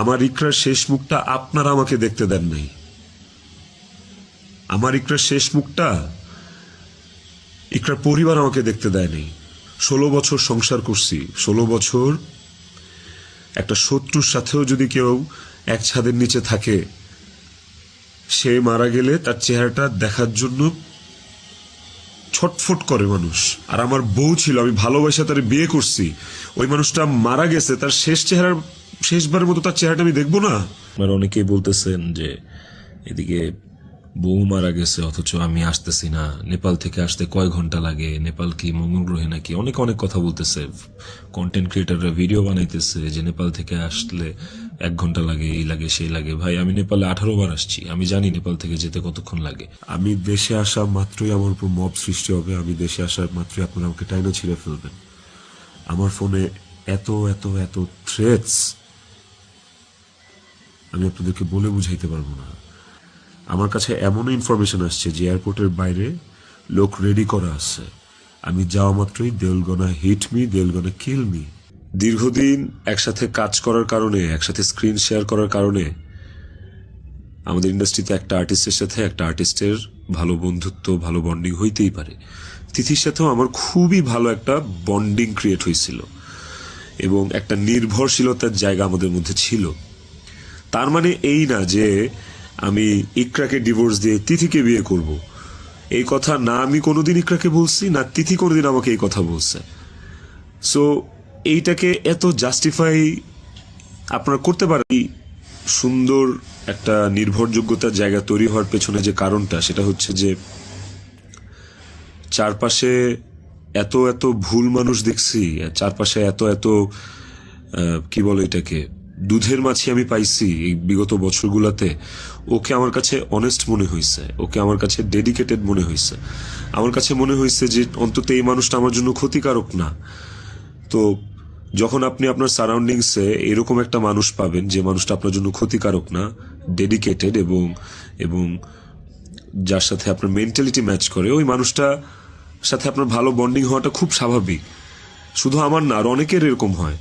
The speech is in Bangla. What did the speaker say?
আমার ইকরার শেষ মুখটা আপনারা আমাকে দেখতে দেন নাই। আমার ইকরার শেষ মুখটা ইকরার পরিবার আমাকে দেখতে দেয়নি। 16 বছর সংসার করছি, 16 বছর একটা শত্রুর সাথেও যদি কেউ এক ছাদের নিচে থাকে, সে মারা গেলে তার চেহারাটা দেখার জন্য ছটফট করে মানুষ। আর আমার বউ ছিল, আমি ভালোবাসা তার বিয়ে করছি, ওই মানুষটা মারা গেছে, তার শেষবারের মতো তার চেহারাটা আমি দেখবো না? আপনারা অনেকেই বলতেছেন যে এদিকে বউ মারা গেছে অথচ আমি আসতেছি না, নেপাল থেকে আসতে কয় ঘন্টা লাগে, নেপাল কি মঙ্গল গ্রহে নাকি, অনেক কথা বলতেছে। কন্টেন্ট ক্রিয়েটাররা ভিডিও বানাইতেছে যে নেপাল থেকে আসলে 1 ঘন্টা লাগে, এই লাগে সেই লাগে। ভাই, আমি নেপালে 18 বার আসছি, আমি জানি নেপাল থেকে যেতে কতক্ষণ লাগে। আমি দেশে আসা মাত্রই আমার উপর মব সৃষ্টি হবে, আমি দেশে আসার মাত্রই আপনারা আমাকে টাইনা ছিঁড়ে ফেলবেন। আমার ফোনে এত এত এত থ্রেটস আমি আপনাদেরকে বলে বুঝাইতে পারবো না। আমার কাছে এমন ইনফরমেশন আসছে যে এয়ারপোর্টের বাইরে লোক রেডি করা আছে, আমি যাওয়া মাত্রই they will gonna hit me, they will gonna kill me. দীর্ঘদিন একসাথে কাজ করার কারণে, একসাথে স্ক্রিন শেয়ার করার কারণে আমাদের ইন্ডাস্ট্রিতে একটা আর্টিস্টের সাথে একটা আর্টিস্টের ভালো বন্ধুত্ব, ভালো বন্ডিং হইতেই পারে। তিথির সাথেও আমার খুবই ভালো একটা বন্ডিং ক্রিয়েট হয়েছিল এবং একটা নির্ভরশীলতার জায়গা আমাদের মধ্যে ছিল। তার মানে এই না যে আমি ইকরাকে ডিভোর্স দিয়ে তিথিকে বিয়ে করব, এই কথা না আমি কোনোদিন ইকরাকে বলছি, না তিথি কোনোদিন আমাকে এই কথা বলছে। সো এইটাকে এত জাস্টিফাই আপনারা করতে পারেন। সুন্দর একটা নির্ভরযোগ্যতার জায়গা তৈরি হওয়ার পেছনে যে কারণটা, সেটা হচ্ছে যে চারপাশে এত এত ভুল মানুষ দেখছি, চারপাশে এত এত কি বলে এটাকে, দুধের মাছি আমি পাইছি এই বিগত বছরগুলোতে। ওকে আমার কাছে অনেস্ট মনে হয়েছে, ওকে আমার কাছে ডেডিকেটেড মনে হয়েছে। আমার কাছে মনে হয়েছে যে অন্তত এই মানুষটা আমার জন্য ক্ষতিকারক না। তো যখন আপনি আপনার সারাউন্ডিংসে এরকম একটা মানুষ পাবেন যে মানুষটা আপনার জন্য ক্ষতিকারক না, ডেডিকেটেড এবং যার সাথে আপনার মেন্টালিটি ম্যাচ করে, ওই মানুষটা সাথে আপনার ভালো বন্ডিং হওয়াটা খুব স্বাভাবিক। শুধু আমার না, আর অনেকের এরকম হয়।